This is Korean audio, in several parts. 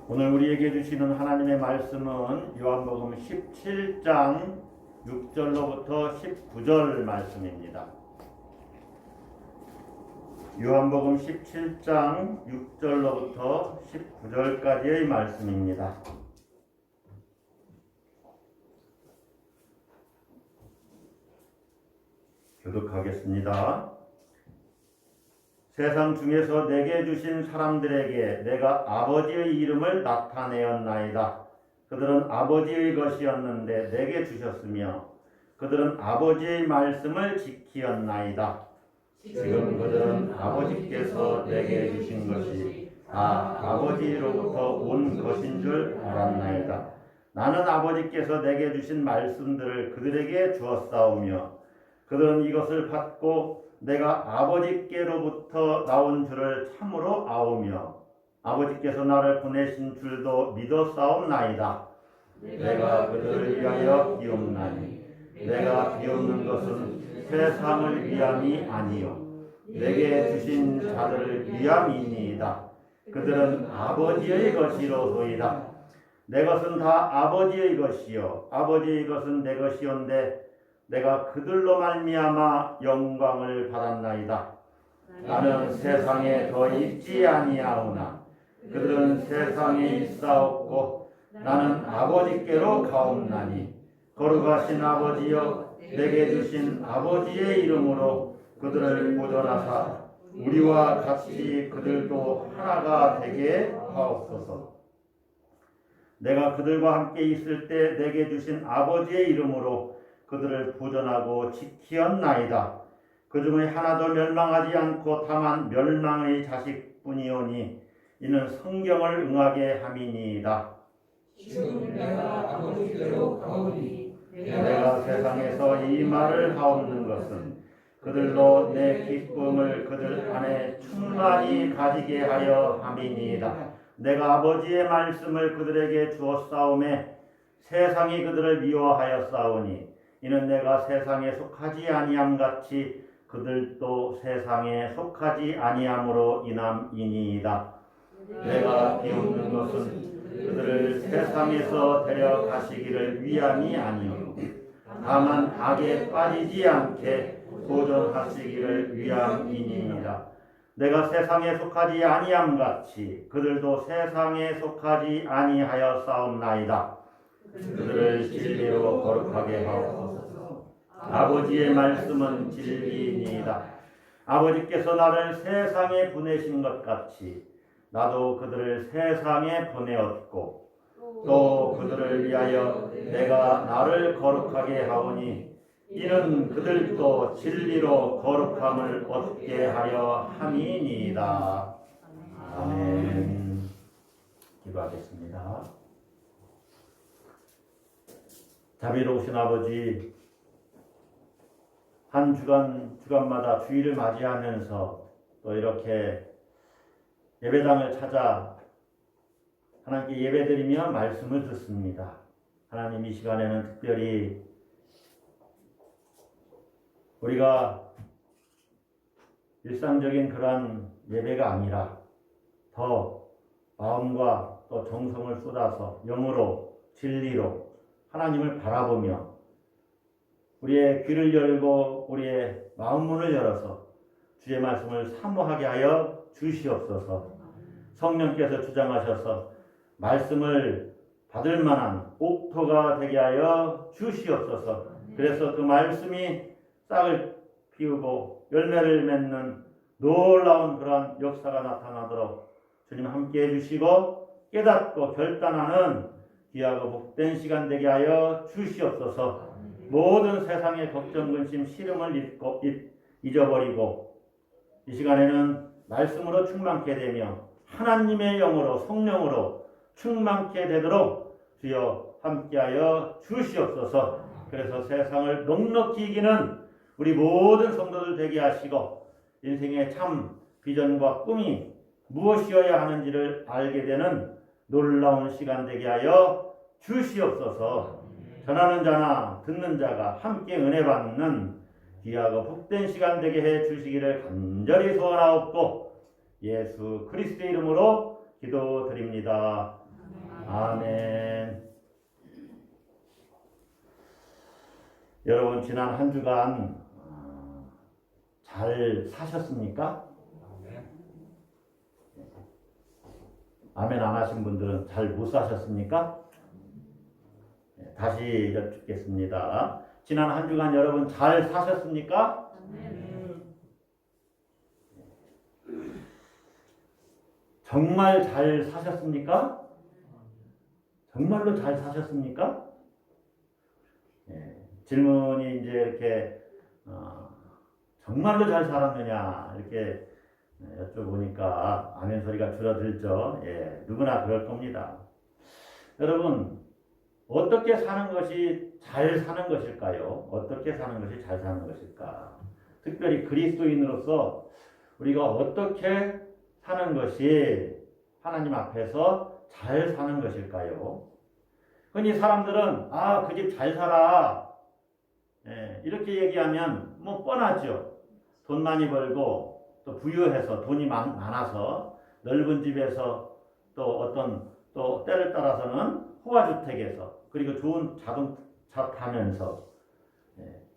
오늘 우리에게 주시는 하나님의 말씀은 요한복음 17장 6절로부터 19절 말씀입니다. 요한복음 17장 6절로부터 19절까지의 말씀입니다. 교독하겠습니다. 세상 중에서 내게 주신 사람들에게 내가 아버지의 이름을 나타내었나이다. 그들은 아버지의 것이었는데 내게 주셨으며 그들은 아버지의 말씀을 지키었나이다. 지금 그들은 아버지께서 내게 주신 것이 다 아버지로부터 온 것인 줄 알았나이다. 나는 아버지께서 내게 주신 말씀들을 그들에게 주었사오며 그들은 이것을 받고 내가 아버지께로부터 나온 줄을 참으로 아오며 아버지께서 나를 보내신 줄도 믿었사옵나이다. 내가 그들을 위하여 비옵나니 내가 비옵는 것은 세상을 위함이 아니요 내게 주신 자들을 위함이니이다. 그들은 아버지의 것이로소이다. 내 것은 다 아버지의 것이요 아버지의 것은 내 것이온데 내가 그들로 말미암아 영광을 받았나이다. 나는 세상에 더 있지 아니하오나 그들은 세상에 있사옵고 나는 아버지께로 가옵나니 거룩하신 아버지여 내게 주신 아버지의 이름으로 그들을 보존하사 우리와 같이 그들도 하나가 되게 하옵소서. 내가 그들과 함께 있을 때 내게 주신 아버지의 이름으로 그들을 보존하고 지키었나이다. 그 중에 하나도 멸망하지 않고 다만 멸망의 자식뿐이오니 이는 성경을 응하게 함이니이다. 지금 내가 아버지께로 가오니 내가 세상에서 이 말을 하옵는 것은 그들로 내 기쁨을 그들 안에 충만히 가지게 하여 함이니이다. 내가 아버지의 말씀을 그들에게 주었사오매 세상이 그들을 미워하였사오니 이는 내가 세상에 속하지 아니함같이 그들도 세상에 속하지 아니함으로 인함이니이다. 내가 비웃는 것은 그들을 세상에서 데려가시기를 위함이 아니요 다만 악에 빠지지 않게 보존하시기를 위함이니이다. 내가 세상에 속하지 아니함같이 그들도 세상에 속하지 아니하였사옵나이다. 그들을 진리로 거룩하게 하옵소서. 아버지의 말씀은 진리이니이다. 아버지께서 나를 세상에 보내신 것 같이 나도 그들을 세상에 보내었고 또 그들을 위하여 내가 나를 거룩하게 하오니 이는 그들도 진리로 거룩함을 얻게 하려 함이니이다. 아멘. 기도하겠습니다. 자비로우신 아버지, 한 주간마다 주일을 맞이하면서 또 이렇게 예배당을 찾아 하나님께 예배드리며 말씀을 듣습니다. 하나님, 이 시간에는 특별히 우리가 일상적인 그러한 예배가 아니라 더 마음과 또 정성을 쏟아서 영으로 진리로 하나님을 바라보며 우리의 귀를 열고 우리의 마음 문을 열어서 주의 말씀을 사모하게 하여 주시옵소서. 성령께서 주장하셔서 말씀을 받을 만한 옥토가 되게 하여 주시옵소서. 그래서 그 말씀이 싹을 피우고 열매를 맺는 놀라운 그러한 역사가 나타나도록 주님 함께 해주시고 깨닫고 결단하는 귀하고 복된 시간 되게 하여 주시옵소서. 모든 세상의 걱정, 근심, 시름을 잊어버리고 이 시간에는 말씀으로 충만케 되며 하나님의 영으로 성령으로 충만케 되도록 주여 함께하여 주시옵소서. 그래서 세상을 넉넉히 이기는 우리 모든 성도들 되게 하시고 인생의 참 비전과 꿈이 무엇이어야 하는지를 알게 되는 놀라운 시간 되게 하여 주시옵소서. 전하는 자나 듣는 자가 함께 은혜 받는 귀하고 복된 시간 되게 해 주시기를 간절히 소원하옵고 예수 그리스도의 이름으로 기도드립니다. 아멘. 여러분 지난 한 주간 잘 사셨습니까? 아멘 안 하신 분들은 잘 못 사셨습니까? 다시 여쭙겠습니다. 지난 한 주간 여러분 잘 사셨습니까? 정말 잘 사셨습니까? 정말로 잘 사셨습니까? 질문이 이제 이렇게 정말로 잘 살았느냐 이렇게 여쭤보니까 아멘 소리가 줄어들죠. 누구나 그럴 겁니다. 여러분 어떻게 사는 것이 잘 사는 것일까요? 어떻게 사는 것이 잘 사는 것일까? 특별히 그리스도인으로서 우리가 어떻게 사는 것이 하나님 앞에서 잘 사는 것일까요? 흔히 사람들은 그 집 잘 살아 이렇게 얘기하면 뭐 뻔하죠. 돈 많이 벌고 또 부유해서 돈이 많아서 넓은 집에서 또 때를 따라서는 호화주택에서 그리고 좋은 자동차 타면서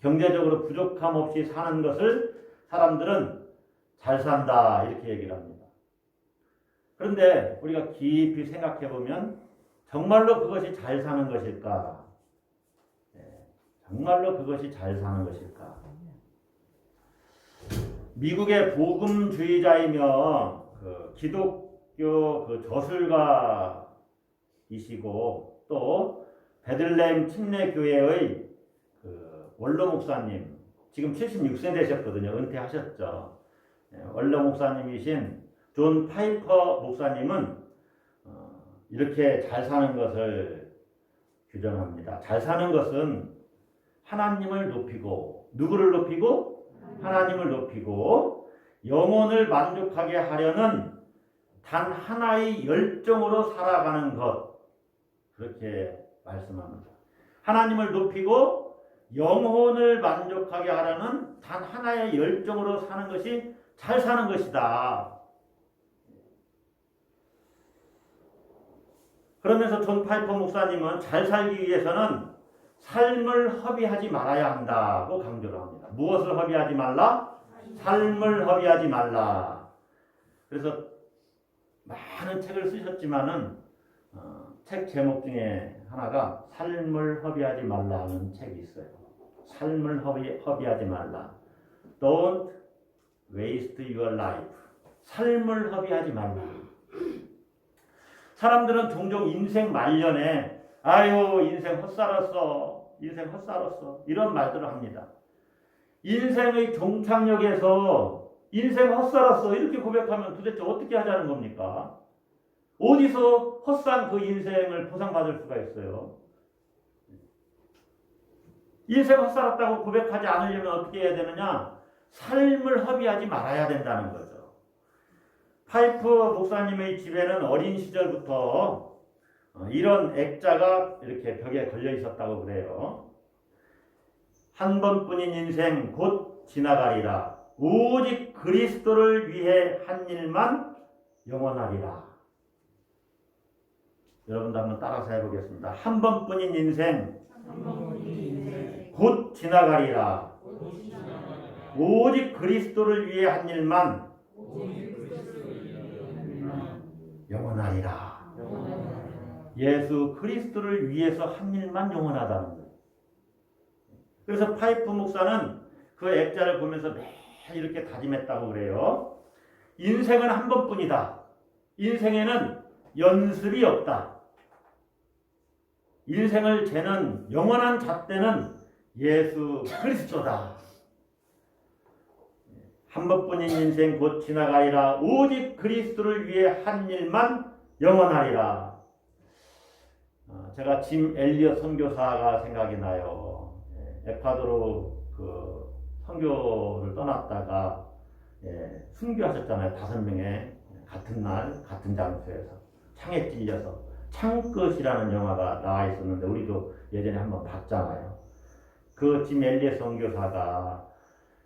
경제적으로 부족함 없이 사는 것을 사람들은 잘 산다 이렇게 얘기를 합니다. 그런데 우리가 깊이 생각해 보면 정말로 그것이 잘 사는 것일까? 정말로 그것이 잘 사는 것일까? 미국의 복음주의자이며 기독교 저술가이시고 또 베들레헴 침례교회의 원로 목사님 지금 76세 되셨거든요. 은퇴하셨죠. 원로 목사님이신 존 파이퍼 목사님은 이렇게 잘 사는 것을 규정합니다. 잘 사는 것은 하나님을 높이고 누구를 높이고 하나님을 높이고 영혼을 만족하게 하려는 단 하나의 열정으로 살아가는 것 그렇게 말씀합니다. 하나님을 높이고 영혼을 만족하게 하려는 단 하나의 열정으로 사는 것이 잘 사는 것이다. 그러면서 존 파이퍼 목사님은 잘 살기 위해서는 삶을 허비하지 말아야 한다고 강조를 합니다. 무엇을 허비하지 말라? 삶을 허비하지 말라. 그래서 많은 책을 쓰셨지만은 책 제목 중에 하나가 삶을 허비하지 말라 하는 책이 있어요. 삶을 허비하지 말라. Don't waste your life. 삶을 허비하지 말라. 사람들은 종종 인생 말년에 인생 헛살았어. 인생 헛살았어. 이런 말들을 합니다. 인생의 종착역에서 인생 헛살았어. 이렇게 고백하면 도대체 어떻게 하자는 겁니까? 어디서 헛산 그 인생을 보상받을 수가 있어요? 인생 헛살았다고 고백하지 않으려면 어떻게 해야 되느냐? 삶을 허비하지 말아야 된다는 거죠. 파이프 목사님의 집에는 어린 시절부터 이런 액자가 이렇게 벽에 걸려 있었다고 그래요. 한 번뿐인 인생 곧 지나가리라. 오직 그리스도를 위해 한 일만 영원하리라. 여러분도 한번 따라서 해보겠습니다. 한 번뿐인 인생 곧 지나가리라. 오직 그리스도를 위해 한 일만 영원하리라. 예수 그리스도를 위해서 한 일만 영원하다는 거예요. 그래서 파이프 목사는 그 액자를 보면서 매일 이렇게 다짐했다고 그래요. 인생은 한 번뿐이다. 인생에는 연습이 없다. 인생을 재는 영원한 잣대는 예수 그리스도다. 한 번뿐인 인생 곧 지나가리라. 오직 그리스도를 위해 한 일만 영원하리라. 제가 짐 엘리엇 선교사가 생각이 나요. 에콰도르 그 선교를 떠났다가 순교하셨잖아요. 5명의 같은 날 같은 장소에서 창에 찔려서 창끝이라는 영화가 나와 있었는데 우리도 예전에 한번 봤잖아요. 그 짐 엘리엇 선교사가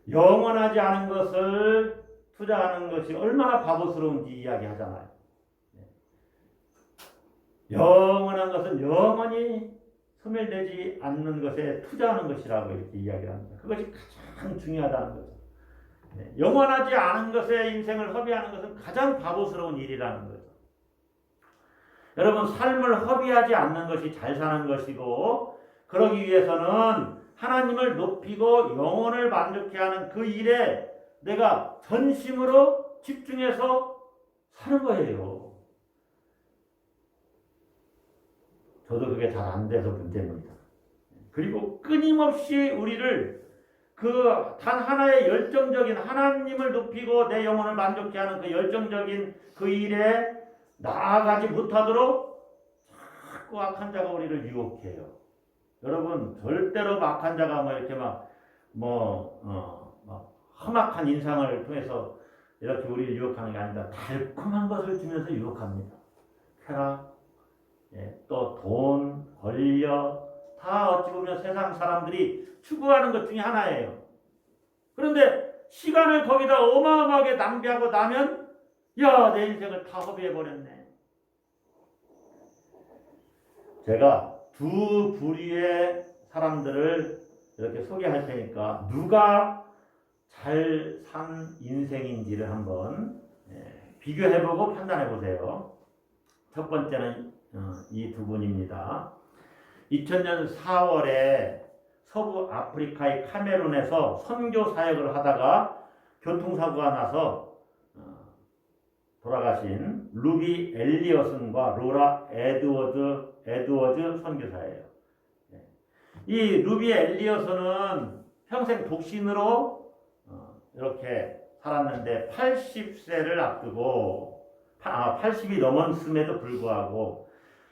영원하지 않은 것을 투자하는 것이 얼마나 바보스러운지 이야기하잖아요. 영원한 것은 영원히 소멸되지 않는 것에 투자하는 것이라고 이렇게 이야기를 합니다. 그것이 가장 중요하다는 거죠. 영원하지 않은 것에 인생을 허비하는 것은 가장 바보스러운 일이라는 거죠. 여러분, 삶을 허비하지 않는 것이 잘 사는 것이고, 그러기 위해서는 하나님을 높이고 영혼을 만족해 하는 그 일에 내가 전심으로 집중해서 사는 거예요. 저도 그게 잘 안 돼서 문제입니다. 그리고 끊임없이 우리를 그 단 하나의 열정적인 하나님을 높이고 내 영혼을 만족해 하는 그 열정적인 그 일에 나아가지 못하도록 자꾸 악한 자가 우리를 유혹해요. 여러분, 절대로 악한 자가 뭐 이렇게 험악한 인상을 통해서 이렇게 우리를 유혹하는 게 아니라 달콤한 것을 주면서 유혹합니다. 쾌락, 또 돈, 권력, 다 어찌 보면 세상 사람들이 추구하는 것 중에 하나예요. 그런데 시간을 거기다 어마어마하게 낭비하고 나면 야, 내 인생을 다 허비해버렸네. 제가 두 부류의 사람들을 이렇게 소개할 테니까 누가 잘 산 인생인지를 한번 비교해보고 판단해보세요. 첫 번째는 이 두 분입니다. 2000년 4월에 서부 아프리카의 카메룬에서 선교 사역을 하다가 교통사고가 나서 돌아가신 루비 엘리어슨과 로라 에드워즈 선교사예요. 이 루비 엘리어슨은 평생 독신으로 이렇게 살았는데 80세를 앞두고 80이 넘었음에도 불구하고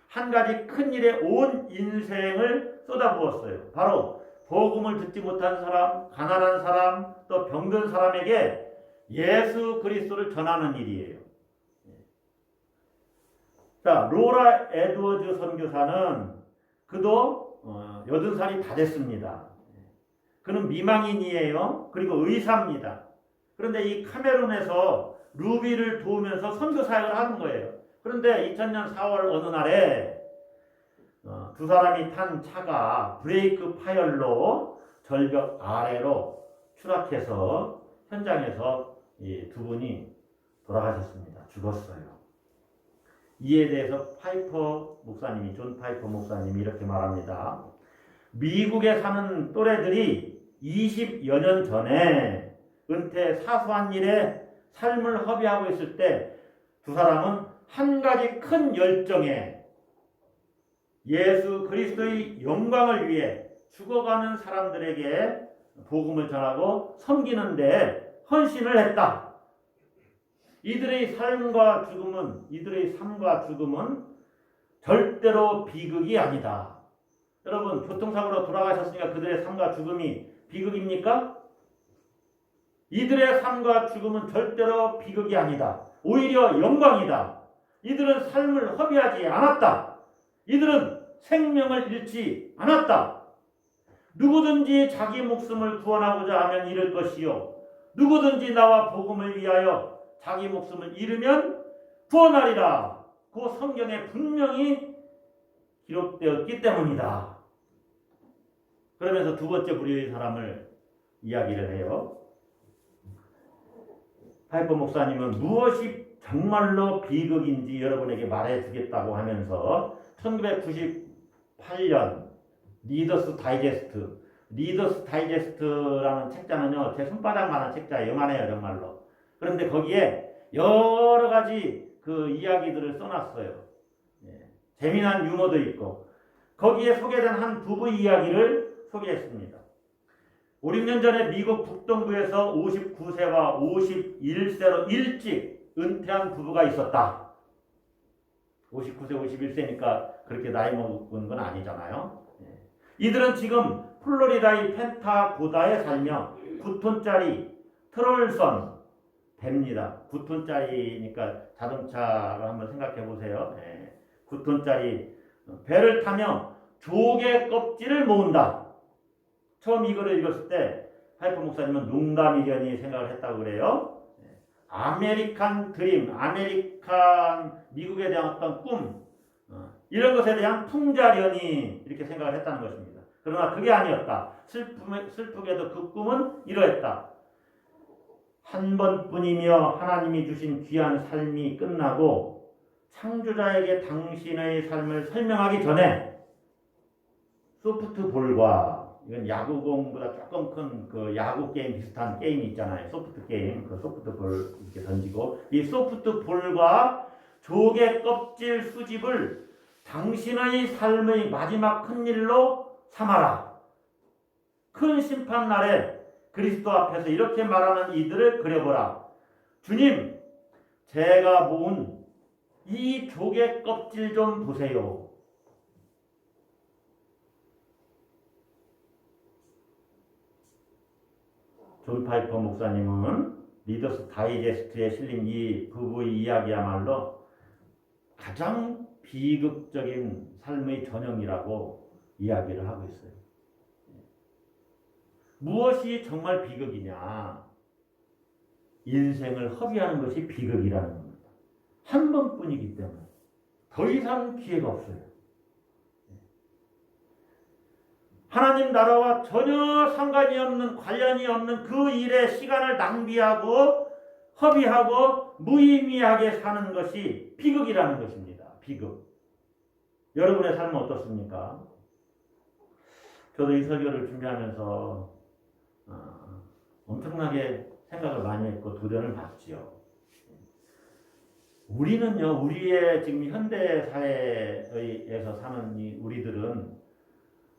한 가지 큰 일에 온 인생을 쏟아부었어요. 바로 복음을 듣지 못한 사람, 가난한 사람, 또 병든 사람에게 예수 그리스도를 전하는 일이에요. 자, 로라 에드워즈 선교사는 그도 80살이 다 됐습니다. 그는 미망인이에요. 그리고 의사입니다. 그런데 이 카메룬에서 루비를 도우면서 선교 사역을 하는 거예요. 그런데 2000년 4월 어느 날에 두 사람이 탄 차가 브레이크 파열로 절벽 아래로 추락해서 현장에서 이 두 분이 돌아가셨습니다. 죽었어요. 이에 대해서 존 파이퍼 목사님이 이렇게 말합니다. 미국에 사는 또래들이 20여 년 전에 은퇴 사소한 일에 삶을 허비하고 있을 때 두 사람은 한 가지 큰 열정에 예수 그리스도의 영광을 위해 죽어가는 사람들에게 복음을 전하고 섬기는데 헌신을 했다. 이들의 삶과 죽음은 절대로 비극이 아니다. 여러분, 교통사고로 돌아가셨으니까 그들의 삶과 죽음이 비극입니까? 이들의 삶과 죽음은 절대로 비극이 아니다. 오히려 영광이다. 이들은 삶을 허비하지 않았다. 이들은 생명을 잃지 않았다. 누구든지 자기 목숨을 구원하고자 하면 잃을 것이요, 누구든지 나와 복음을 위하여 자기 목숨을 잃으면 구원하리라. 그 성경에 분명히 기록되었기 때문이다. 그러면서 두 번째 부류의 사람을 이야기를 해요. 파이퍼 목사님은 무엇이 정말로 비극인지 여러분에게 말해주겠다고 하면서 1998년 리더스 다이제스트라는 책자는요, 제 손바닥만한 책자예요. 요만해요, 정말로. 그런데 거기에 여러 가지 그 이야기들을 써놨어요. 재미난 유머도 있고, 거기에 소개된 한 부부 이야기를 소개했습니다. 5, 6년 전에 미국 북동부에서 59세와 51세로 일찍 은퇴한 부부가 있었다. 59세, 51세니까 그렇게 나이 먹은 건 아니잖아요. 이들은 지금 플로리다의 펜타고다에 살며 9톤짜리 트롤선 배입니다. 9톤짜리니까 자동차를 한번 생각해 보세요. 9톤짜리 배를 타며 조개 껍질을 모은다. 처음 이거를 읽었을 때 파이퍼 목사님은 농담이려니 생각을 했다고 그래요. 아메리칸 드림, 미국에 대한 어떤 꿈, 이런 것에 대한 풍자련이 이렇게 생각을 했다는 것입니다. 그러나 그게 아니었다. 슬프게도 그 꿈은 이러했다. 한 번뿐이며 하나님이 주신 귀한 삶이 끝나고 창조자에게 당신의 삶을 설명하기 전에 소프트볼과, 이건 야구공보다 조금 큰 그 야구 게임 비슷한 게임이 있잖아요. 소프트 게임, 그 소프트볼 이렇게 던지고, 이 소프트볼과 조개 껍질 수집을 당신의 삶의 마지막 큰 일로 삼아라. 큰 심판날에 그리스도 앞에서 이렇게 말하는 이들을 그려보라. 주님, 제가 모은 이 조개 껍질 좀 보세요. 존 파이퍼 목사님은 리더스 다이제스트에 실린 이 부부의 이야기야말로 가장 비극적인 삶의 전형이라고 이야기를 하고 있어요. 무엇이 정말 비극이냐? 인생을 허비하는 것이 비극이라는 겁니다. 한 번뿐이기 때문에 더 이상 기회가 없어요. 하나님 나라와 전혀 상관이 없는, 관련이 없는 그 일에 시간을 낭비하고 허비하고 무의미하게 사는 것이 비극이라는 것입니다. 비극. 여러분의 삶은 어떻습니까? 저도 이 설교를 준비하면서 엄청나게 생각을 많이 했고 도전을 받지요. 우리는요, 우리의 지금 현대 사회에서 사는 이 우리들은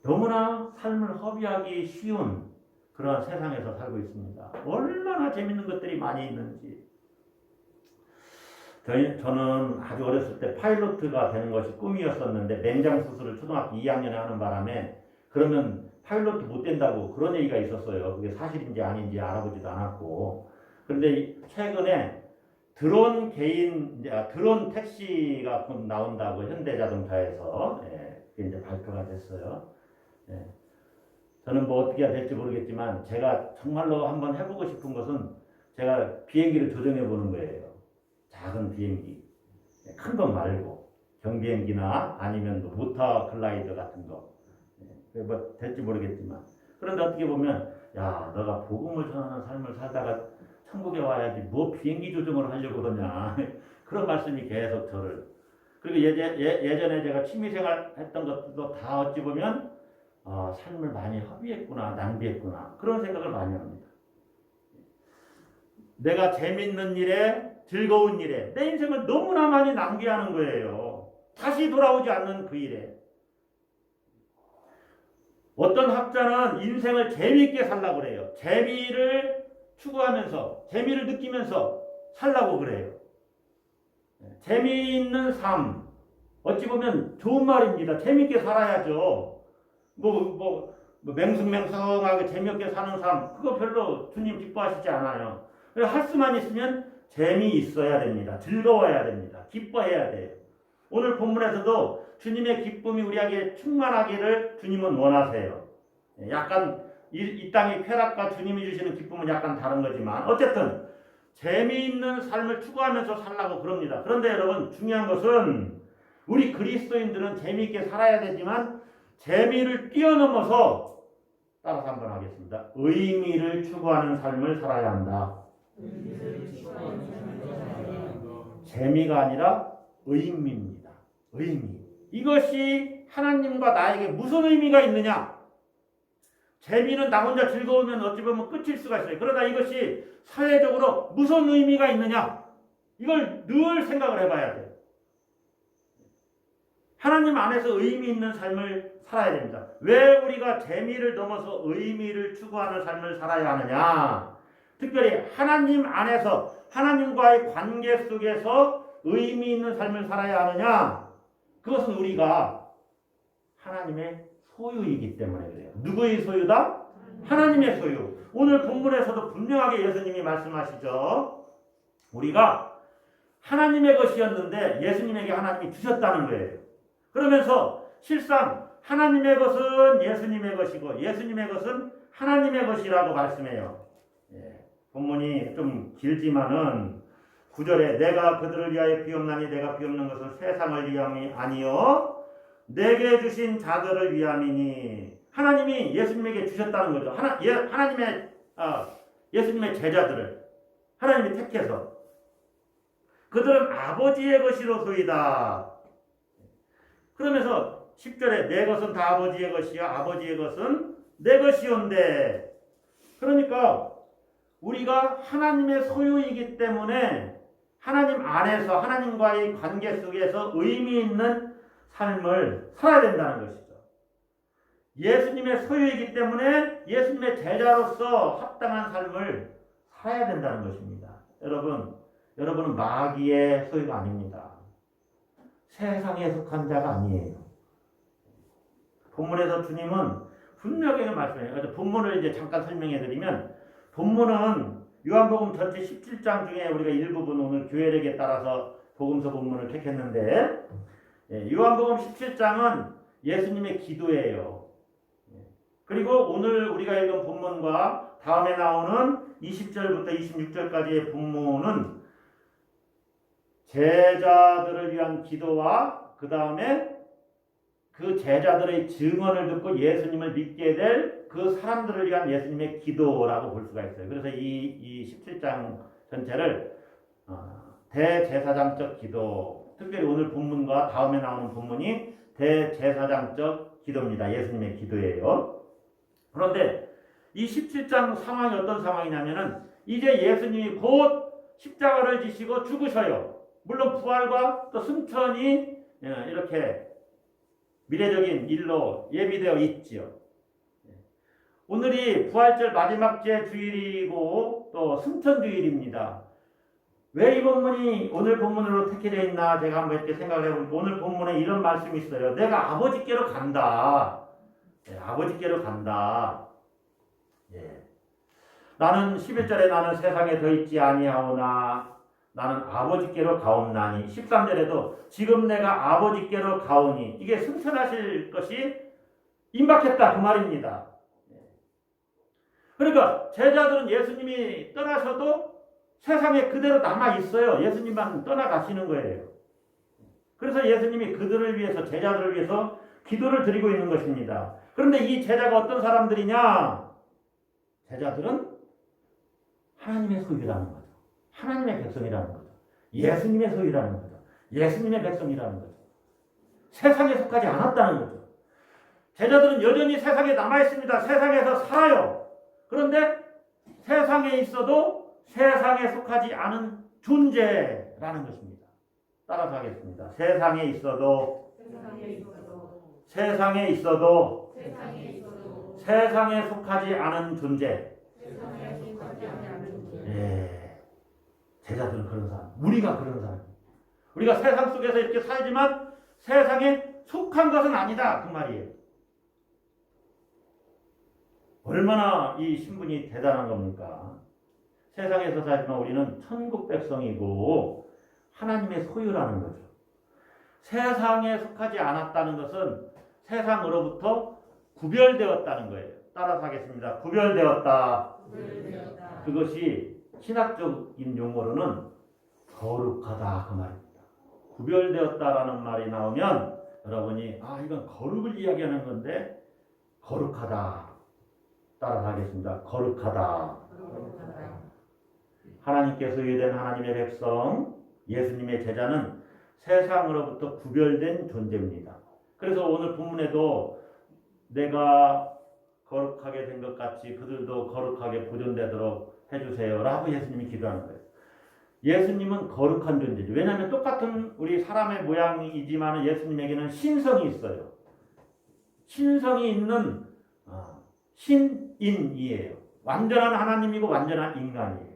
너무나 삶을 허비하기 쉬운 그러한 세상에서 살고 있습니다. 얼마나 재밌는 것들이 많이 있는지. 저는 아주 어렸을 때 파일로트가 되는 것이 꿈이었었는데 맹장 수술을 초등학교 2학년에 하는 바람에 그러면 파일로트 못 된다고 그런 얘기가 있었어요. 그게 사실인지 아닌지 알아보지도 않았고. 그런데 최근에 드론 택시가 곧 나온다고 현대자동차에서 그게 이제 발표가 됐어요. 저는 뭐 어떻게 해야 될지 모르겠지만 제가 정말로 한번 해보고 싶은 것은 제가 비행기를 조정해 보는 거예요. 작은 비행기, 큰 거 말고 경비행기나 아니면 뭐 모터 글라이더 같은 거. 뭐 될지 모르겠지만, 그런데 어떻게 보면 야, 너가 복음을 전하는 삶을 살다가 천국에 와야지 뭐 비행기 조정을 하려고 그러냐 그런 말씀이 계속 저를. 그리고 예전에 제가 취미생활 했던 것들도 다 어찌 보면 삶을 많이 허비했구나, 낭비했구나, 그런 생각을 많이 합니다. 내가 재밌는 일에, 즐거운 일에 내 인생을 너무나 많이 낭비하는 거예요. 다시 돌아오지 않는 그 일에. 어떤 학자는 인생을 재미있게 살라고 그래요. 재미를 추구하면서, 재미를 느끼면서 살라고 그래요. 재미있는 삶, 어찌 보면 좋은 말입니다. 재미있게 살아야죠. 맹숭맹숭하게 재미없게 사는 삶, 그거 별로 주님 기뻐하시지 않아요. 할 수만 있으면 재미있어야 됩니다. 즐거워야 됩니다. 기뻐해야 돼요. 오늘 본문에서도 주님의 기쁨이 우리에게 충만하기를 주님은 원하세요. 약간 이 땅의 쾌락과 주님이 주시는 기쁨은 약간 다른 거지만 어쨌든 재미있는 삶을 추구하면서 살라고 그럽니다. 그런데 여러분, 중요한 것은 우리 그리스도인들은 재미있게 살아야 되지만 재미를 뛰어넘어서, 따라서 한번 하겠습니다. 의미를 추구하는 삶을 살아야 한다. 재미가 아니라 의미입니다. 의미. 이것이 하나님과 나에게 무슨 의미가 있느냐? 재미는 나 혼자 즐거우면 어찌 보면 끝일 수가 있어요. 그러나 이것이 사회적으로 무슨 의미가 있느냐? 이걸 늘 생각을 해봐야 돼요. 하나님 안에서 의미 있는 삶을 살아야 됩니다. 왜 우리가 재미를 넘어서 의미를 추구하는 삶을 살아야 하느냐? 특별히 하나님 안에서 하나님과의 관계 속에서 의미 있는 삶을 살아야 하느냐? 그것은 우리가 하나님의 소유이기 때문에 그래요. 누구의 소유다? 하나님의 소유. 오늘 본문에서도 분명하게 예수님이 말씀하시죠. 우리가 하나님의 것이었는데 예수님에게 하나님이 주셨다는 거예요. 그러면서 실상 하나님의 것은 예수님의 것이고 예수님의 것은 하나님의 것이라고 말씀해요. 본문이 좀 길지만은 9절에 내가 그들을 위하여 비옵나니 내가 비옵는 것은 세상을 위함이 아니요 내게 주신 자들을 위함이니. 하나님이 예수님에게 주셨다는 거죠. 예수님의 제자들을 하나님이 택해서 그들은 아버지의 것이로소이다. 그러면서 10절에 내 것은 다 아버지의 것이요 아버지의 것은 내 것이온데. 그러니까 우리가 하나님의 소유이기 때문에 하나님 안에서 하나님과의 관계 속에서 의미 있는 삶을 살아야 된다는 것이죠. 예수님의 소유이기 때문에 예수님의 제자로서 합당한 삶을 살아야 된다는 것입니다. 여러분은 마귀의 소유가 아닙니다. 세상에 속한 자가 아니에요. 본문에서 주님은 분명하게 말씀해요. 본문을 이제 잠깐 설명해 드리면, 본문은 요한복음 전체 17장 중에 우리가 일부분 오늘 교회력에 따라서 복음서 본문을 택했는데, 요한복음 17장은 예수님의 기도예요. 그리고 오늘 우리가 읽은 본문과 다음에 나오는 20절부터 26절까지의 본문은 제자들을 위한 기도와 그 다음에 그 제자들의 증언을 듣고 예수님을 믿게 될 그 사람들을 위한 예수님의 기도라고 볼 수가 있어요. 그래서 이 17장 전체를 대제사장적 기도, 특별히 오늘 본문과 다음에 나오는 본문이 대제사장적 기도입니다. 예수님의 기도예요. 그런데 이 17장 상황이 어떤 상황이냐면은 이제 예수님이 곧 십자가를 지시고 죽으셔요. 물론 부활과 또 승천이 이렇게 미래적인 일로 예비되어 있지요. 오늘이 부활절 마지막 주일이고 또 승천 주일입니다. 왜 이 본문이 오늘 본문으로 택해져 있나 제가 한번 이렇게 생각을 해보니까 오늘 본문에 이런 말씀이 있어요. 내가 아버지께로 간다. 아버지께로 간다. 나는 11절에 나는 세상에 더 있지 아니하오나 나는 아버지께로 가옵나니. 13절에도 지금 내가 아버지께로 가오니. 이게 승천하실 것이 임박했다 그 말입니다. 그러니까 제자들은 예수님이 떠나셔도 세상에 그대로 남아 있어요. 예수님만 떠나가시는 거예요. 그래서 예수님이 그들을 위해서, 제자들을 위해서 기도를 드리고 있는 것입니다. 그런데 이 제자가 어떤 사람들이냐? 제자들은 하나님의 소유라는 거죠. 하나님의 백성이라는 거죠. 예수님의 소유라는 거죠. 예수님의 백성이라는 거죠. 세상에 속하지 않았다는 거죠. 제자들은 여전히 세상에 남아 있습니다. 세상에서 살아요. 그런데 세상에 있어도 세상에 속하지 않은 존재라는 것입니다. 따라서 하겠습니다. 세상에 있어도 세상에 속하지 않은 존재. 제자들은 그런 사람. 우리가 그런 사람. 우리가 세상 속에서 이렇게 살지만 세상에 속한 것은 아니다 그 말이에요. 얼마나 이 신분이 대단한 겁니까? 세상에서 살지만 우리는 천국 백성이고 하나님의 소유라는 거죠. 세상에 속하지 않았다는 것은 세상으로부터 구별되었다는 거예요. 따라서 하겠습니다. 구별되었다. 그것이 신학적인 용어로는 거룩하다 그 말입니다. 구별되었다라는 말이 나오면 여러분이 이건 거룩을 이야기하는 건데 거룩하다. 따라서 하겠습니다. 거룩하다. 하나님께 소유된 하나님의 백성, 예수님의 제자는 세상으로부터 구별된 존재입니다. 그래서 오늘 본문에도 내가 거룩하게 된 것 같이 그들도 거룩하게 보존되도록 해주세요 라고 예수님이 기도하는 거예요. 예수님은 거룩한 존재죠. 왜냐하면 똑같은 우리 사람의 모양이지만 예수님에게는 신성이 있어요. 신성이 있는 신인이에요. 완전한 하나님이고 완전한 인간이에요.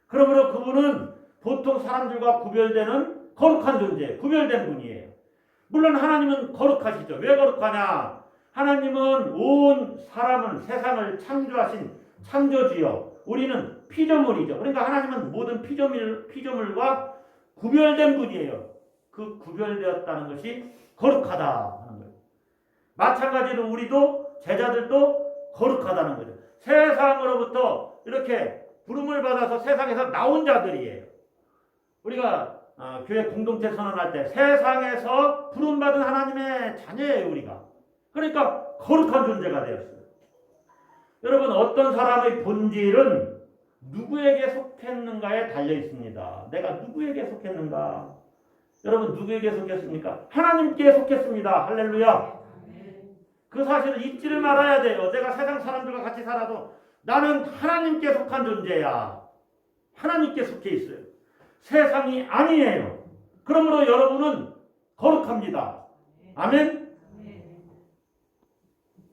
그러므로 그분은 보통 사람들과 구별되는 거룩한 존재, 구별된 분이에요. 물론 하나님은 거룩하시죠. 왜 거룩하냐? 하나님은 온 사람을, 세상을 창조하신 창조주요. 우리는 피조물이죠. 그러니까 하나님은 모든 피조물과 구별된 분이에요. 그 구별되었다는 것이 거룩하다 하는 거예요. 마찬가지로 우리도 제자들도 거룩하다는 거죠. 세상으로부터 이렇게 부름을 받아서 세상에서 나온 자들이에요. 우리가 교회 공동체 선언할 때 세상에서 부름받은 하나님의 자녀예요, 우리가. 그러니까 거룩한 존재가 되었어요. 여러분, 어떤 사람의 본질은 누구에게 속했는가에 달려 있습니다. 내가 누구에게 속했는가? 여러분, 누구에게 속했습니까? 하나님께 속했습니다. 할렐루야. 그 사실을 잊지를 말아야 돼요. 내가 세상 사람들과 같이 살아도 나는 하나님께 속한 존재야. 하나님께 속해 있어요. 세상이 아니에요. 그러므로 여러분은 거룩합니다. 아멘?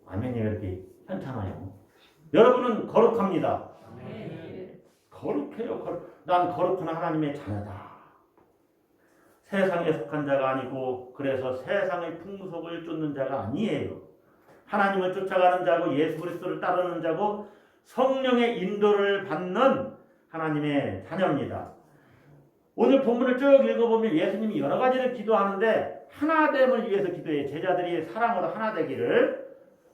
아멘이 왜 이렇게 현찮아요? 여러분은 거룩합니다. 거룩해요. 난 거룩한 하나님의 자녀다. 세상에 속한 자가 아니고 그래서 세상의 풍속을 쫓는 자가 아니에요. 하나님을 쫓아가는 자고 예수 그리스도를 따르는 자고 성령의 인도를 받는 하나님의 자녀입니다. 오늘 본문을 쭉 읽어보면 예수님이 여러 가지를 기도하는데 하나됨을 위해서 기도해요. 제자들이 사랑으로 하나 되기를.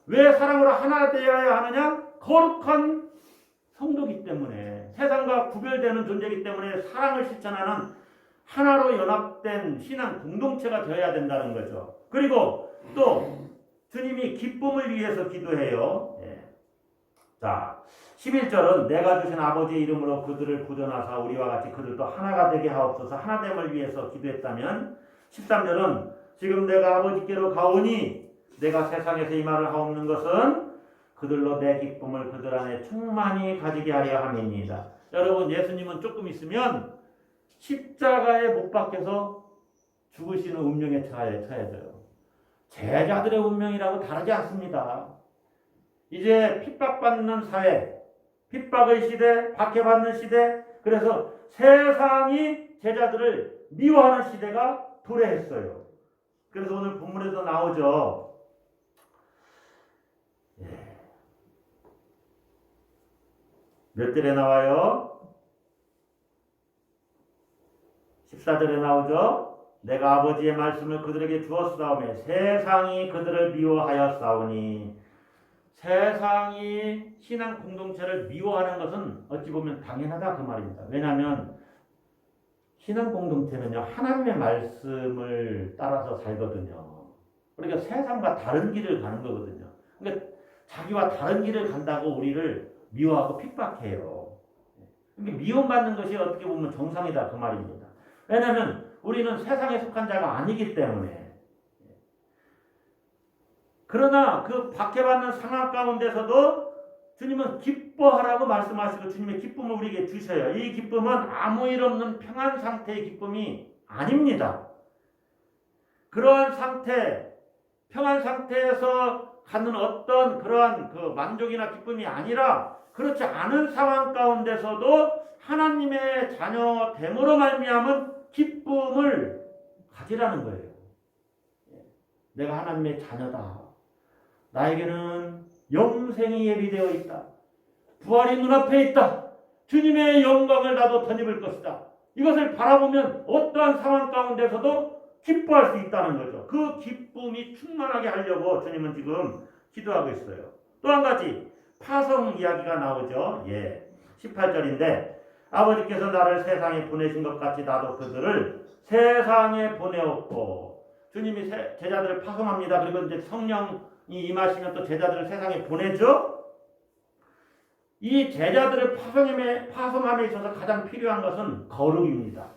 왜 사랑으로 하나 되어야 하느냐? 거룩한 성도기 때문에, 세상과 구별되는 존재이기 때문에 사랑을 실천하는 하나로 연합된 신앙 공동체가 되어야 된다는 거죠. 그리고 또 주님이 기쁨을 위해서 기도해요. 자, 11절은 내가 주신 아버지의 이름으로 그들을 구원하사 우리와 같이 그들도 하나가 되게 하옵소서 하나됨을 위해서 기도했다면, 13절은 지금 내가 아버지께로 가오니 내가 세상에서 이 말을 하옵는 것은 그들로 내 기쁨을 그들 안에 충만히 가지게 하려 함이니이다. 여러분, 예수님은 조금 있으면 십자가에 못 박혀서 죽으시는 운명에 처해져요. 제자들의 운명이라고 다르지 않습니다. 이제 핍박받는 사회, 핍박의 시대, 박해받는 시대, 그래서 세상이 제자들을 미워하는 시대가 도래했어요. 그래서 오늘 본문에도 나오죠. 몇 절에 나와요? 14절에 나오죠. 내가 아버지의 말씀을 그들에게 주었사오매 세상이 그들을 미워하였사오니. 세상이 신앙 공동체를 미워하는 것은 어찌 보면 당연하다 그 말입니다. 왜냐하면 신앙 공동체는요, 하나님의 말씀을 따라서 살거든요. 그러니까 세상과 다른 길을 가는 거거든요. 그러니까 자기와 다른 길을 간다고 우리를 미워하고 핍박해요. 그러니까 미움받는 것이 어떻게 보면 정상이다 그 말입니다. 왜냐하면 우리는 세상에 속한 자가 아니기 때문에. 그러나 그 박해받는 상황 가운데서도 주님은 기뻐하라고 말씀하시고 주님의 기쁨을 우리에게 주셔요. 이 기쁨은 아무 일 없는 평안 상태의 기쁨이 아닙니다. 그러한 상태, 평안 상태에서 갖는 어떤 그러한 그 만족이나 기쁨이 아니라 그렇지 않은 상황 가운데서도 하나님의 자녀됨으로 말미암은 기쁨을 가지라는 거예요. 내가 하나님의 자녀다. 나에게는 영생이 예비되어 있다. 부활이 눈앞에 있다. 주님의 영광을 나도 덧입을 것이다. 이것을 바라보면 어떠한 상황 가운데서도 기뻐할 수 있다는 거죠. 그 기쁨이 충만하게 하려고 주님은 지금 기도하고 있어요. 또 한 가지 파송 이야기가 나오죠. 18절인데 아버지께서 나를 세상에 보내신 것 같이 나도 그들을 세상에 보내었고, 주님이 제자들을 파송합니다. 그리고 이제 성령이 임하시면 또 제자들을 세상에 보내죠. 이 제자들을 파송함에 있어서 가장 필요한 것은 거룩입니다.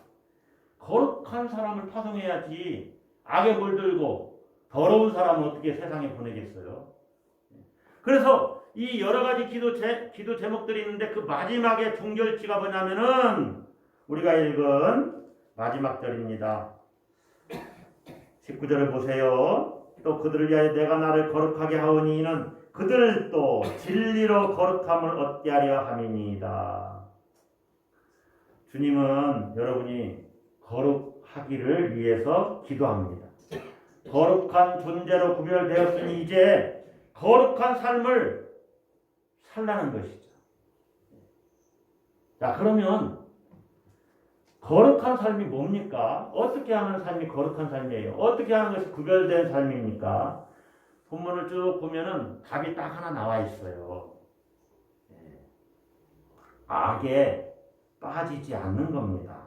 거룩한 사람을 파송해야지 악에 물들고 더러운 사람은 어떻게 세상에 보내겠어요. 그래서 이 여러 가지 기도 제목들이 있는데 그 마지막에 종결지가 뭐냐면은 우리가 읽은 마지막 절입니다. 19절을 보세요. 또 그들을 위하여 내가 나를 거룩하게 하오니 이는 그들도 진리로 거룩함을 얻게 하려 함이니이다. 주님은 여러분이 거룩하기를 위해서 기도합니다. 거룩한 존재로 구별되었으니 이제 거룩한 삶을 살라는 것이죠. 자, 그러면 거룩한 삶이 뭡니까? 어떻게 하는 삶이 거룩한 삶이에요? 어떻게 하는 것이 구별된 삶입니까? 본문을 쭉 보면은 답이 딱 하나 나와 있어요. 악에 빠지지 않는 겁니다.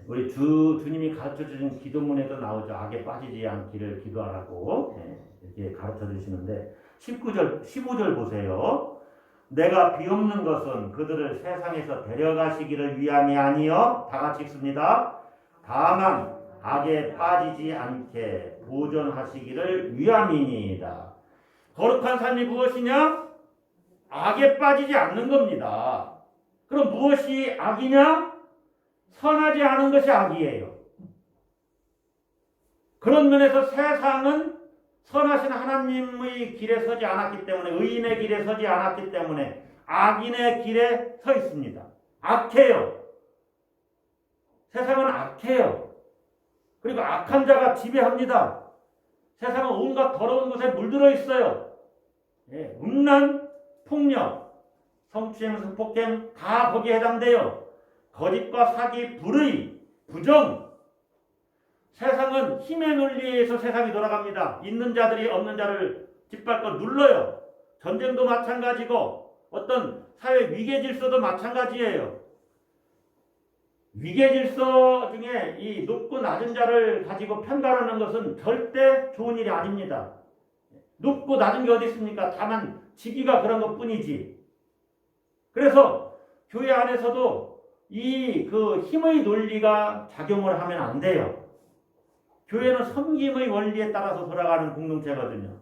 우리 주님이 가르쳐 주신 기도문에도 나오죠. 악에 빠지지 않기를 기도하라고 이렇게 가르쳐 주시는데 19절, 15절 보세요. 내가 비옵는 것은 그들을 세상에서 데려가시기를 위함이 아니요. 다 같이 읽습니다. 다만 악에 빠지지 않게 보존하시기를 위함이니이다. 거룩한 삶이 무엇이냐? 악에 빠지지 않는 겁니다. 그럼 무엇이 악이냐? 선하지 않은 것이 악이에요. 그런 면에서 세상은 선하신 하나님의 길에 서지 않았기 때문에, 의인의 길에 서지 않았기 때문에 악인의 길에 서 있습니다. 악해요. 세상은 악해요. 그리고 악한 자가 지배합니다. 세상은 온갖 더러운 것에 물들어 있어요. 음란, 폭력, 성추행, 성폭행 다 거기에 해당돼요. 거짓과 사기, 불의, 부정. 세상은 힘의 논리에서 세상이 돌아갑니다. 있는 자들이 없는 자를 짓밟고 눌러요. 전쟁도 마찬가지고 어떤 사회 위계 질서도 마찬가지예요. 위계 질서 중에 이 높고 낮은 자를 가지고 편가르는 것은 절대 좋은 일이 아닙니다. 높고 낮은 게 어디 있습니까? 다만 지기가 그런 것 뿐이지. 그래서 교회 안에서도 이 힘의 논리가 작용을 하면 안 돼요. 교회는 섬김의 원리에 따라서 돌아가는 공동체거든요.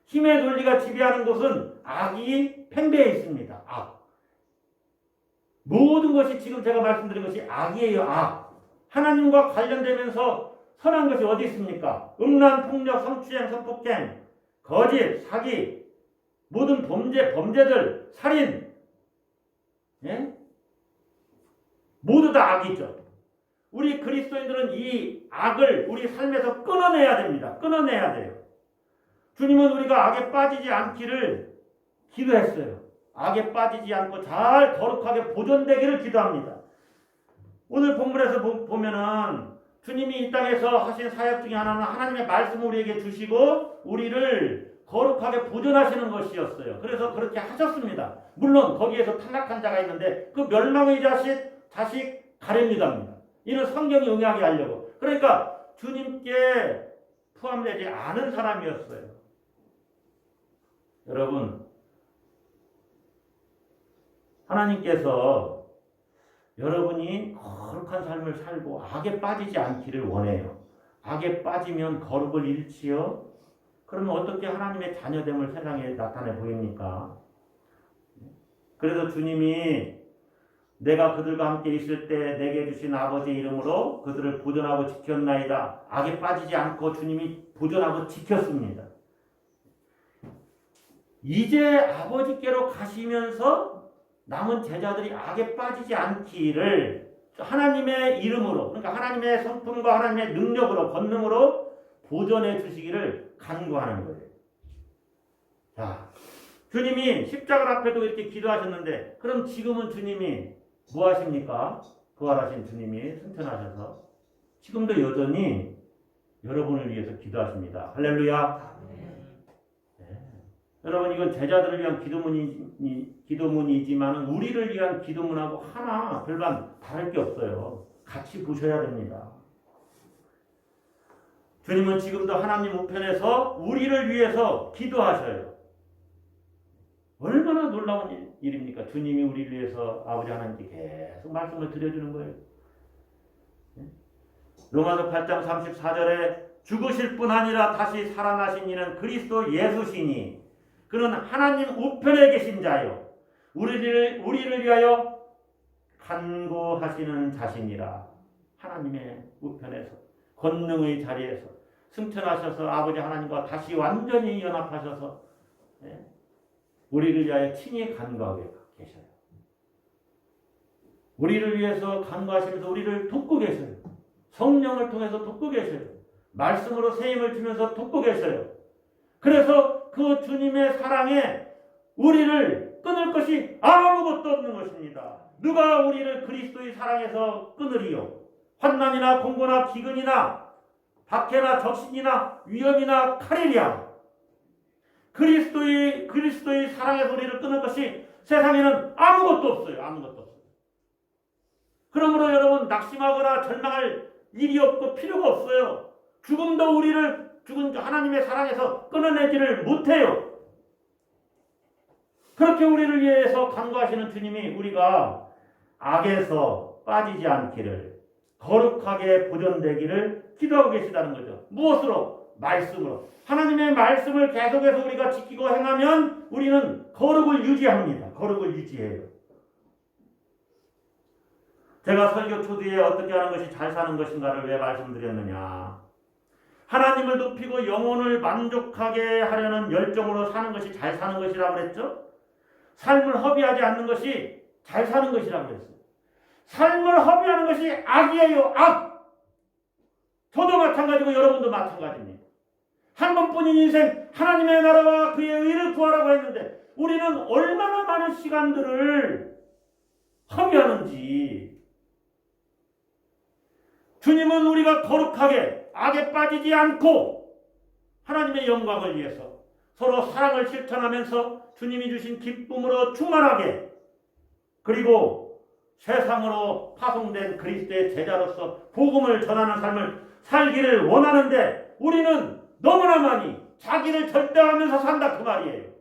힘의 논리가 지배하는 곳은 악이 팽배해 있습니다. 악. 모든 것이 지금 제가 말씀드린 것이 악이에요. 악. 하나님과 관련되면서 선한 것이 어디 있습니까? 음란, 폭력, 성추행, 성폭행, 거짓, 사기, 모든 범죄들, 살인, 모두 다 악이죠. 우리 그리스도인들은 이 악을 우리 삶에서 끊어내야 됩니다. 끊어내야 돼요. 주님은 우리가 악에 빠지지 않기를 기도했어요. 악에 빠지지 않고 잘 거룩하게 보존되기를 기도합니다. 오늘 본문에서 보면은 주님이 이 땅에서 하신 사역 중에 하나는 하나님의 말씀을 우리에게 주시고 우리를 거룩하게 보존하시는 것이었어요. 그래서 그렇게 하셨습니다. 물론 거기에서 탈락한 자가 있는데 그 멸망의 자식 가룟유다입니다. 이는 성경이 응하게 하려고. 그러니까 주님께 포함되지 않은 사람이었어요. 여러분, 하나님께서 여러분이 거룩한 삶을 살고 악에 빠지지 않기를 원해요. 악에 빠지면 거룩을 잃지요. 그러면 어떻게 하나님의 자녀됨을 세상에 나타내 보입니까? 그래서 주님이 내가 그들과 함께 있을 때 내게 주신 아버지의 이름으로 그들을 보존하고 지켰나이다. 악에 빠지지 않고 주님이 보존하고 지켰습니다. 이제 아버지께로 가시면서 남은 제자들이 악에 빠지지 않기를 하나님의 이름으로, 그러니까 하나님의 성품과 하나님의 능력으로, 권능으로 보존해 주시기를 간구하는 거예요. 자, 주님이 십자가 앞에도 이렇게 기도하셨는데 그럼 지금은 주님이 뭐 하십니까? 부활하신 주님이 승천하셔서 지금도 여전히 여러분을 위해서 기도하십니다. 할렐루야. 여러분, 이건 제자들을 위한 기도문이지만 우리를 위한 기도문하고 하나 별반 다를 게 없어요. 같이 보셔야 됩니다. 주님은 지금도 하나님 우편에서 우리를 위해서 기도하셔요. 얼마나 놀라운 일입니까? 주님이 우리를 위해서 아버지 하나님께 계속 말씀을 드려주는 거예요. 로마서 8장 34절에 죽으실 뿐 아니라 다시 살아나신 이는 그리스도 예수시니 그는 하나님 우편에 계신 자요 우리를 위하여 간구하시는 자신이라. 하나님의 우편에서 권능의 자리에서 승천하셔서 아버지 하나님과 다시 완전히 연합하셔서 우리를 위하여 친히 간구하게 계셔요. 우리를 위해서 간구하시면서 우리를 돕고 계셔요. 성령을 통해서 돕고 계셔요. 말씀으로 세임을 주면서 돕고 계셔요. 그래서 그 주님의 사랑에 우리를 끊을 것이 아무것도 없는 것입니다. 누가 우리를 그리스도의 사랑에서 끊으리요? 환난이나 공고나 기근이나 박해나 적신이나 위험이나 칼이랴. 그리스도의 사랑에서 우리를 끊을 것이 세상에는 아무것도 없어요. 아무것도 없어요. 그러므로 여러분 낙심하거나 절망할 일이 없고 필요가 없어요. 죽음도 우리를 죽은 하나님의 사랑에서 끊어내지를 못해요. 그렇게 우리를 위해서 간구하시는 주님이 우리가 악에서 빠지지 않기를, 거룩하게 보존되기를 기도하고 계시다는 거죠. 무엇으로? 말씀으로. 하나님의 말씀을 계속해서 우리가 지키고 행하면 우리는 거룩을 유지합니다. 거룩을 유지해요. 제가 설교 초두에 어떻게 하는 것이 잘 사는 것인가를 왜 말씀드렸느냐. 하나님을 높이고 영혼을 만족하게 하려는 열정으로 사는 것이 잘 사는 것이라고 그랬죠. 삶을 허비하지 않는 것이 잘 사는 것이라고 그랬어요. 삶을 허비하는 것이 악이에요. 악. 저도 마찬가지고 여러분도 마찬가지입니다. 한 번뿐인 인생 하나님의 나라와 그의 의를 구하라고 했는데 우리는 얼마나 많은 시간들을 허비하는지. 주님은 우리가 거룩하게 악에 빠지지 않고 하나님의 영광을 위해서 서로 사랑을 실천하면서 주님이 주신 기쁨으로 충만하게, 그리고 세상으로 파송된 그리스도의 제자로서 복음을 전하는 삶을 살기를 원하는데 우리는 너무나 많이 자기를 절대하면서 산다 그 말이에요.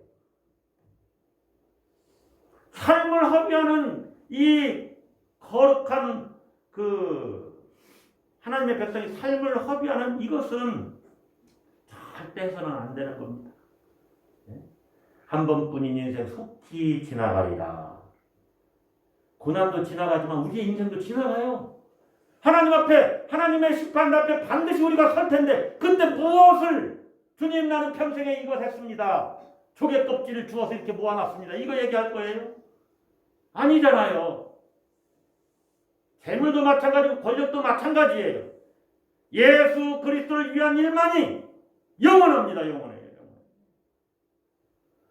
삶을 허비하는 이 거룩한 하나님의 백성이 삶을 허비하는 이것은 절대 해서는 안 되는 겁니다. 한 번뿐인 인생 속히 지나가리라. 고난도 지나가지만 우리의 인생도 지나가요. 하나님 앞에, 하나님의 심판 앞에 반드시 우리가 설 텐데 그때 무엇을 주님 나는 평생에 이것 했습니다. 조개 껍질을 주워서 이렇게 모아놨습니다. 이거 얘기할 거예요? 아니잖아요. 재물도 마찬가지고 권력도 마찬가지예요. 예수 그리스도를 위한 일만이 영원합니다. 영원해요.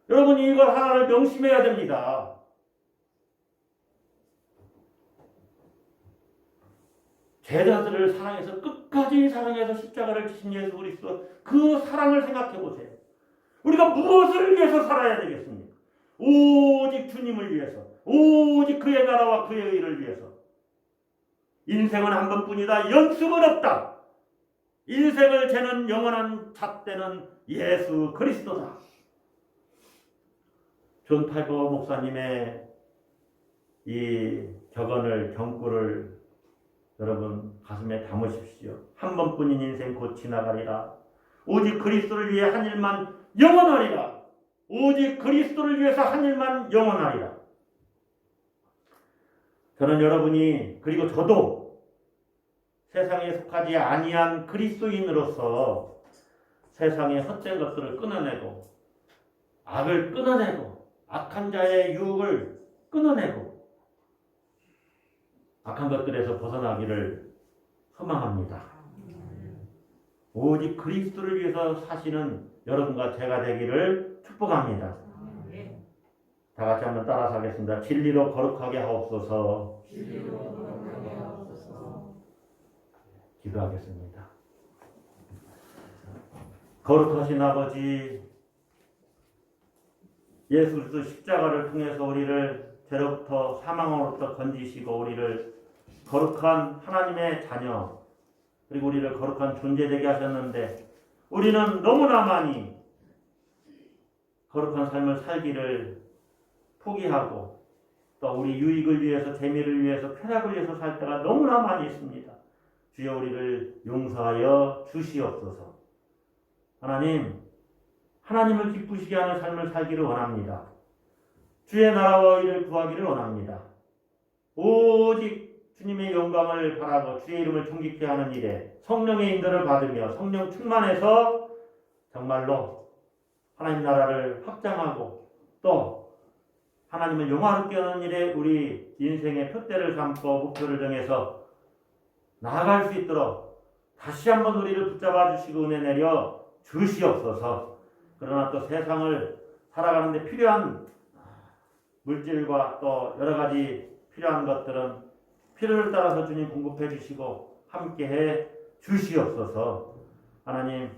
여러분이 이걸 하나를 명심해야 됩니다. 제자들을 사랑해서 끝까지 사랑해서 십자가를 지신 예수 그리스도, 그 사랑을 생각해 보세요. 우리가 무엇을 위해서 살아야 되겠습니까? 오직 주님을 위해서, 오직 그의 나라와 그의 의를 위해서. 인생은 한 번뿐이다. 연습은 없다. 인생을 재는 영원한 잣대는 예수 그리스도다. 존 팔버 목사님의 이 경구를 여러분 가슴에 담으십시오. 한 번뿐인 인생 곧 지나가리라. 오직 그리스도를 위해 한 일만 영원하리라. 오직 그리스도를 위해서 한 일만 영원하리라. 저는 여러분이, 그리고 저도 세상에 속하지 아니한 그리스도인으로서 세상의 헛된 것들을 끊어내고, 악을 끊어내고, 악한 자의 유혹을 끊어내고, 악한 것들에서 벗어나기를 소망합니다. 오직 그리스도를 위해서 사시는 여러분과 제가 되기를 축복합니다. 다 같이 한번 따라서 하겠습니다. 진리로 거룩하게 하옵소서. 기도하겠습니다. 거룩하신 아버지, 예수 그리스도 십자가를 통해서 우리를 죄로부터 사망으로부터 건지시고 우리를 거룩한 하나님의 자녀, 그리고 우리를 거룩한 존재 되게 하셨는데 우리는 너무나 많이 거룩한 삶을 살기를 포기하고 또 우리 유익을 위해서, 재미를 위해서, 쾌락을 위해서 살 때가 너무나 많이 있습니다. 주여 우리를 용서하여 주시옵소서. 하나님을 기쁘시게 하는 삶을 살기를 원합니다. 주의 나라와 의를 구하기를 원합니다. 오직 주님의 영광을 바라고 주의 이름을 존귀케 하는 일에 성령의 인도를 받으며 성령 충만해서 정말로 하나님 나라를 확장하고 또 하나님을 영화롭게 하는 일에 우리 인생의 표대를 삼고 목표를 정해서 나아갈 수 있도록 다시 한번 우리를 붙잡아 주시고 은혜 내려 주시옵소서. 그러나 또 세상을 살아가는데 필요한 물질과 또 여러 가지 필요한 것들은 필요를 따라서 주님 공급해 주시고 함께해 주시옵소서. 하나님,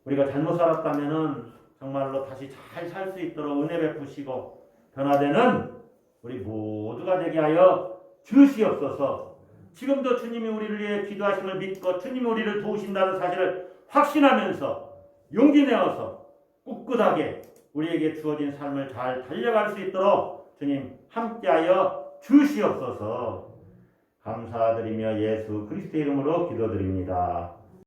우리가 잘못 살았다면은 정말로 다시 잘 살 수 있도록 은혜 베푸시고 변화되는 우리 모두가 되게 하여 주시옵소서. 지금도 주님이 우리를 위해 기도하심을 믿고 주님이 우리를 도우신다는 사실을 확신하면서 용기 내어서 꿋꿋하게 우리에게 주어진 삶을 잘 달려갈 수 있도록 주님 함께하여 주시옵소서. 감사드리며 예수 그리스도의 이름으로 기도드립니다.